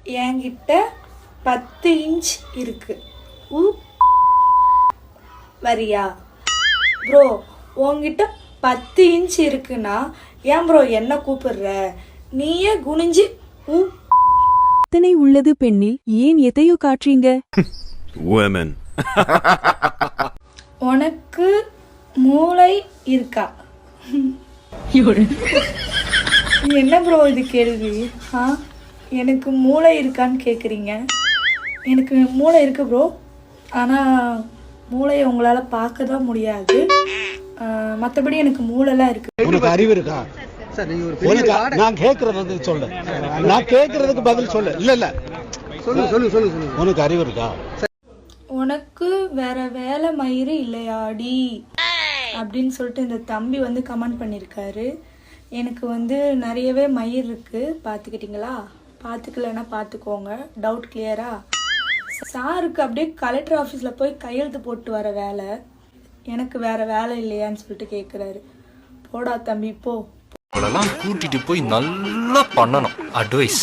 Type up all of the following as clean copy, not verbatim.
என்கிட்ட 10 இன்ச் இருக்கு. வரியா ப்ரோ? உன்கிட்ட 10 இன்ச் இருக்குன்னா ஏன் ப்ரோ என்ன கூப்பிடுற? நீயே குனிஞ்சு எத்தனை உள்ளது பெண்ணில் ஏன் எதையோ காற்றீங்க? உனக்கு மூளை இருக்கா? என்ன ப்ரோ இது கேள்வி? எனக்கு மூளை இருக்கான்னு கேட்குறீங்க. எனக்கு மூளை இருக்கு ப்ரோ, ஆனால் மூளையை உங்களால் பார்க்க தான் முடியாது. மற்றபடி எனக்கு மூளைலாம் இருக்கு. உனக்கு அறிவு இருக்கா? நான் கேட்கறது சொல்லு, நான் கேட்கறதுக்கு பதில் சொல்லு. இல்ல சொல்லு. உனக்கு அறிவு இருக்கா? உனக்கு வேற வேலை மயிறு இல்லையாடி அப்படின்னு சொல்லிட்டு இந்த தம்பி வந்து கமெண்ட் பண்ணியிருக்காரு. எனக்கு வந்து நிறையவே மயிர் இருக்கு, பார்த்துக்கிட்டிங்களா? பார்த்துக்கலன்னா பார்த்துக்கோங்க. டவுட் கிளியரா? சாருக்கு அப்படியே கலெக்டர் ஆஃபீஸில் போய் கையெழுத்து போட்டு வர வேலை, எனக்கு வேற வேலை இல்லையான்னு சொல்லிட்டு கேட்குறாரு. போடா தம்பி போ. கூட்டிட்டு போய் நல்லா பண்ணணும் அட்வைஸ்.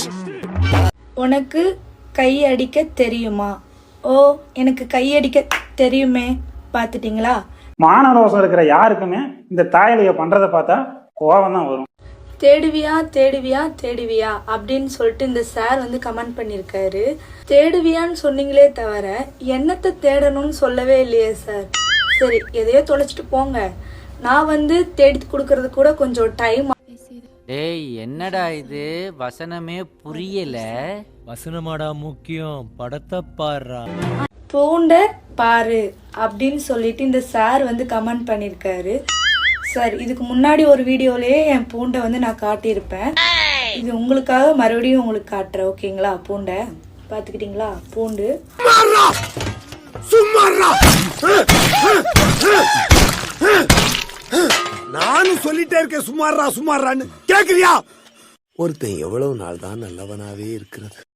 உனக்கு கை அடிக்க தெரியுமா? ஓ, எனக்கு கை அடிக்க தெரியுமே, பார்த்துட்டிங்களா? மானரோசம் இருக்கிற யாருக்குமே இந்த தாயலைய பண்றதை பார்த்தா கோபம் தான் வரும். தேடுவியா தேடுவியா தேடுவியா அப்படின்னு சொல்லிட்டு இந்த சார் வந்து கமெண்ட் பண்ணியிருக்காரு. தேடுவியான்னு சொன்னீங்களே தவிர என்னத்தை தேடணும்னு சொல்லவே இல்லையே சார். சரி, எதையோ தொலைச்சிட்டு போங்க. நான் வந்து தேடி கொடுக்கறது கூட கொஞ்சம் டைம். ஏய், என்னடா இது? வசனமே புரியல. வசனமாடா முக்கியம், படத்தை பாடுறா. பூண்டை பாரு அப்படின்னு சொல்லிட்டு இந்த சார் வந்து கமெண்ட் பண்ணியிருக்காரு. சார், இதுக்கு முன்னாடி ஒரு வீடியோலயே என் பூண்டை வந்து நான் காட்டியிருப்பேன். இது உங்களுக்காக மறுபடியும் உங்களுக்கு காட்டுறேன், ஓகேங்களா? பூண்டை பார்த்துக்கிட்டீங்களா? பூண்டு நானும் சொல்லிட்டே இருக்கேன், சுமாரா சுமாரான்னு கேக்குறியா? ஒருத்தன் எவ்வளவு நாள் தான் நல்லவனாவே இருக்கிறது.